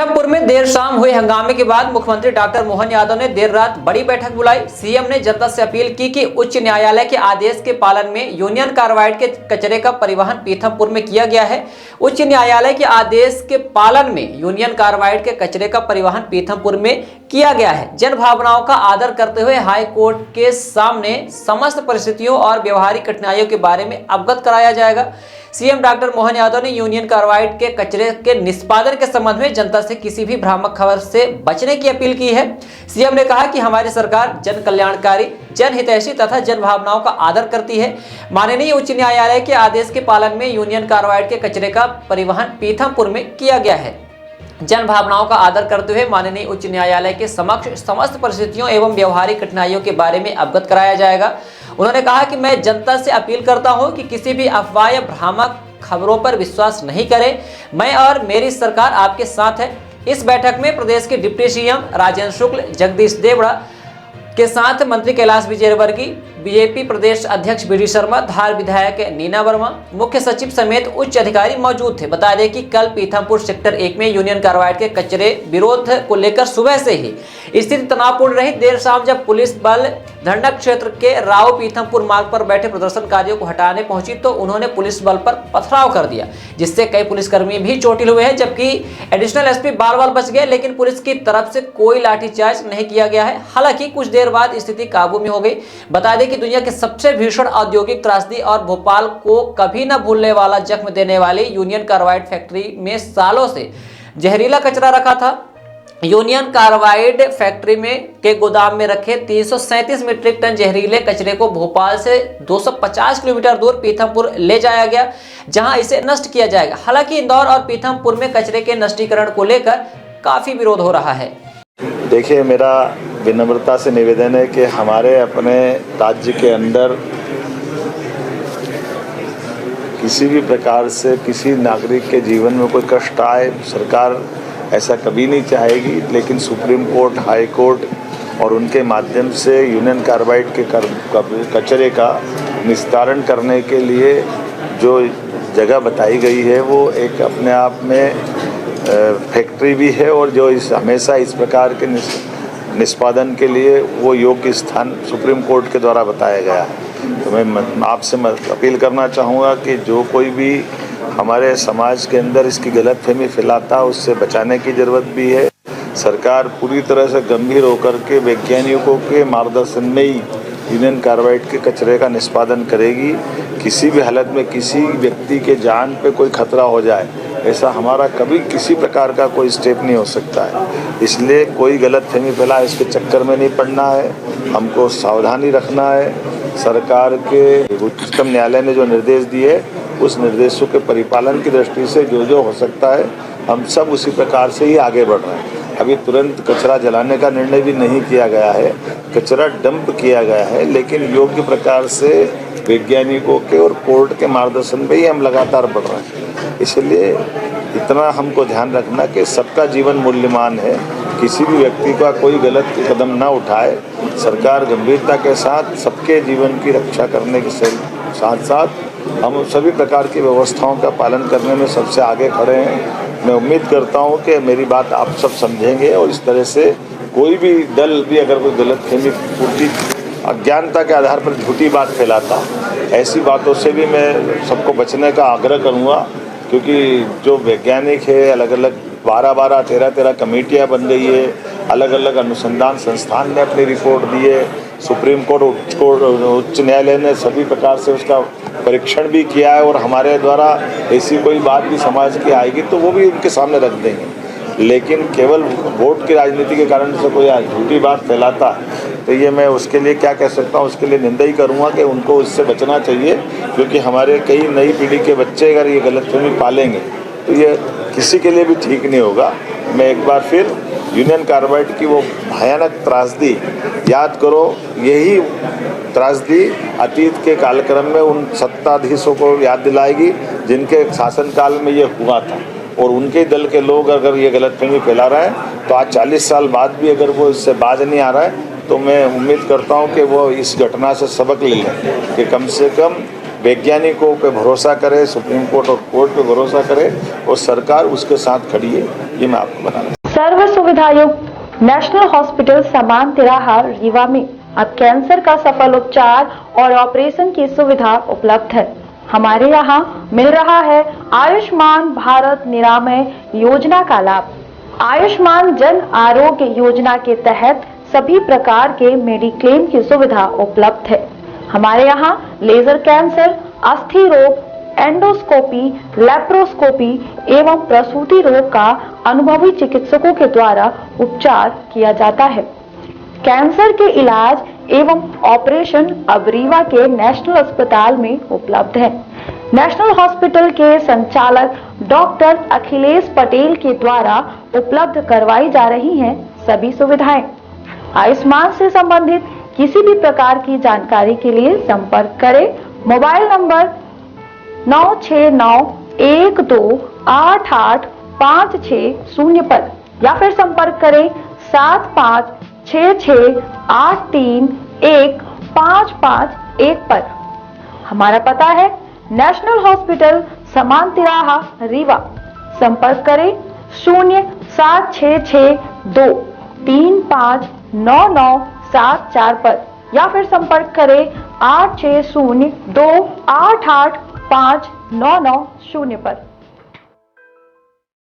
पीथमपुर में देर शाम हुए हंगामे के बाद मुख्यमंत्री डॉक्टर मोहन यादव ने देर रात बड़ी बैठक बुलाई। सीएम ने जनता से अपील की कि उच्च न्यायालय के आदेश के पालन में यूनियन कार्बाइड के कचरे का परिवहन पीथमपुर में किया गया है। उच्च न्यायालय के आदेश के पालन में यूनियन कार्बाइड के कचरे का परिवहन पीथमपुर में किया गया है। जन भावनाओं का आदर करते हुए हाई कोर्ट के सामने समस्त परिस्थितियों और व्यवहारिक कठिनाइयों के बारे में अवगत कराया जाएगा। सीएम डॉक्टर मोहन यादव ने यूनियन कार्बाइड के कचरे के निष्पादन के संबंध में जनता से किसी भी भ्रामक खबर से बचने की अपील की है। सीएम ने कहा कि हमारी सरकार जन कल्याणकारी, जनहितैषी तथा जन भावनाओं का आदर करती है। माननीय उच्च न्यायालय के आदेश के पालन में यूनियन कार्बाइड के कचरे का परिवहन पीथमपुर में किया गया है। जन भावनाओं का आदर करते हुए माननीय उच्च न्यायालय के समक्ष समस्त परिस्थितियों एवं व्यवहारिक कठिनाइयों के बारे में अवगत कराया जाएगा। उन्होंने कहा कि मैं जनता से अपील करता हूं कि किसी भी अफवाह या भ्रामक खबरों पर विश्वास नहीं करें। मैं और मेरी सरकार आपके साथ है। इस बैठक में प्रदेश के डिप्टी सीएम राजेंद्र शुक्ल, जगदीश देवड़ा के साथ मंत्री कैलाश विजयवर्गीय, बीजेपी प्रदेश अध्यक्ष बीडी शर्मा, धार विधायक नीना वर्मा, मुख्य सचिव समेत उच्च अधिकारी मौजूद थे। बता दें कि कल पीथमपुर सेक्टर 1 में यूनियन कार्बाइड के कचरे विरोध को लेकर सुबह से ही स्थिति तनावपूर्ण रही। देर शाम जब पुलिस बल धंडक क्षेत्र के राव पीथमपुर मार्ग पर बैठे प्रदर्शनकारियों को हटाने पहुंची तो उन्होंने पुलिस बल पर पथराव कर दिया, जिससे कई पुलिसकर्मी भी चोटिल हुए हैं, जबकि एडिशनल एसपी बाल बच गए, लेकिन पुलिस की तरफ से कोई लाठीचार्ज नहीं किया गया है। हालांकि कुछ देर बाद स्थिति काबू में हो गई। बता दें कि दुनिया के सबसे भीषण औद्योगिक त्रासदी और भोपाल को कभी न भूलने वाला जख्म देने वाली यूनियन कार्बाइड फैक्ट्री में सालों से जहरीला कचरा रखा था। यूनियन कार्बाइड फैक्ट्री में के गोदाम में रखे 337 मीट्रिक टन जहरीले कचरे को भोपाल से 250 किलोमीटर दूर पीथमपुर ले जाया गया, जहां इसे नष्ट किया जाएगा। हालांकि इंदौर और पीथमपुर में कचरे के नष्टीकरण को लेकर काफी विरोध हो रहा है। देखिए, मेरा विनम्रता से निवेदन है कि हमारे अपने राज्य के अंदर किसी भी प्रकार से किसी नागरिक के जीवन में कोई कष्ट आए, सरकार ऐसा कभी नहीं चाहेगी। लेकिन सुप्रीम कोर्ट, हाई कोर्ट और उनके माध्यम से यूनियन कार्बाइड के कचरे का निस्तारण करने के लिए जो जगह बताई गई है वो एक अपने आप में फैक्ट्री भी है, और जो हमेशा इस प्रकार के निष्पादन के लिए वो योग्य स्थान सुप्रीम कोर्ट के द्वारा बताया गया है। तो मैं आपसे अपील करना चाहूँगा कि जो कोई भी हमारे समाज के अंदर इसकी गलतफहमी फैलाता, उससे बचाने की ज़रूरत भी है। सरकार पूरी तरह से गंभीर होकर के वैज्ञानिकों के मार्गदर्शन में ही यूनियन कार्बाइड के कचरे का निष्पादन करेगी। किसी भी हालत में किसी व्यक्ति के जान पे कोई खतरा हो जाए, ऐसा हमारा कभी किसी प्रकार का कोई स्टेप नहीं हो सकता है। इसलिए कोई गलतफहमी फैलाए, इसके चक्कर में नहीं पड़ना है, हमको सावधानी रखना है। सरकार के उच्चतम न्यायालय ने जो निर्देश दिए, उस निर्देशों के परिपालन की दृष्टि से जो हो सकता है हम सब उसी प्रकार से ही आगे बढ़ रहे हैं। अभी तुरंत कचरा जलाने का निर्णय भी नहीं किया गया है, कचरा डंप किया गया है, लेकिन योग्य प्रकार से वैज्ञानिकों के और कोर्ट के मार्गदर्शन में ही हम लगातार बढ़ रहे हैं। इसलिए इतना हमको ध्यान रखना कि सबका जीवन मूल्यवान है, किसी भी व्यक्ति का कोई गलत कदम ना उठाए। सरकार गंभीरता के साथ सबके जीवन की रक्षा करने के साथ साथ हम सभी प्रकार की व्यवस्थाओं का पालन करने में सबसे आगे खड़े हैं। मैं उम्मीद करता हूं कि मेरी बात आप सब समझेंगे, और इस तरह से कोई भी दल भी अगर कोई गलतफहमी, पूर्ति, अज्ञानता के आधार पर झूठी बात फैलाता, ऐसी बातों से भी मैं सबको बचने का आग्रह करूंगा। क्योंकि जो वैज्ञानिक है, अलग अलग 12-12, 13-13 कमेटियाँ बन गई है, अलग अलग अनुसंधान संस्थान ने अपनी रिपोर्ट दी है, सुप्रीम कोर्ट, उच्च न्यायालय ने सभी प्रकार से उसका परीक्षण भी किया है, और हमारे द्वारा ऐसी कोई बात भी समाज की आएगी तो वो भी उनके सामने रख देंगे। लेकिन केवल वोट की राजनीति के कारण से कोई झूठी बात फैलाता, तो ये मैं उसके लिए क्या कह सकता हूँ, उसके लिए निंदा ही करूँगा कि उनको इससे बचना चाहिए। क्योंकि हमारे कई नई पीढ़ी के बच्चे अगर ये गलतफहमी पालेंगे तो ये किसी के लिए भी ठीक नहीं होगा। मैं एक बार फिर यूनियन कार्बाइड की वो भयानक त्रासदी याद करो, यही त्रासदी अतीत के कालक्रम में उन सत्ताधीशों को याद दिलाएगी जिनके शासनकाल में ये हुआ था, और उनके दल के लोग अगर ये गलतफहमी फैला रहे हैं तो आज 40 साल बाद भी अगर वो इससे बाज नहीं आ रहा है, तो मैं उम्मीद करता हूँ कि वो इस घटना से सबक ले लें कि कम से कम वैज्ञानिकों पे भरोसा करे, सुप्रीम कोर्ट और कोर्ट पे भरोसा करे और सरकार उसके साथ खड़ी है, ये मैं आपको बता रहा सर्व सुविधायुक्त नेशनल हॉस्पिटल समान तिराहा रीवा में अब कैंसर का सफल उपचार और ऑपरेशन की सुविधा उपलब्ध है। हमारे यहाँ मिल रहा है आयुष्मान भारत निरामय योजना का लाभ। आयुष्मान जन आरोग्य योजना के तहत सभी प्रकार के मेडिक्लेम की सुविधा उपलब्ध है। हमारे यहाँ लेजर कैंसर, अस्थि रोग, एंडोस्कोपी, लेप्रोस्कोपी एवं प्रसूति रोग का अनुभवी चिकित्सकों के द्वारा उपचार किया जाता है। कैंसर के इलाज एवं ऑपरेशन अब रीवा के नेशनल अस्पताल में उपलब्ध है। नेशनल हॉस्पिटल के संचालक डॉक्टर अखिलेश पटेल के द्वारा उपलब्ध करवाई जा रही हैं सभी सुविधाएं। आयुष्मान से संबंधित किसी भी प्रकार की जानकारी के लिए संपर्क करें मोबाइल नंबर 9691288560 पर या फिर संपर्क करें 7566831551 पर। हमारा पता है नेशनल हॉस्पिटल समान तिराहा रीवा। संपर्क करें 07662359974 पर या फिर संपर्क करें 8602885990 पर।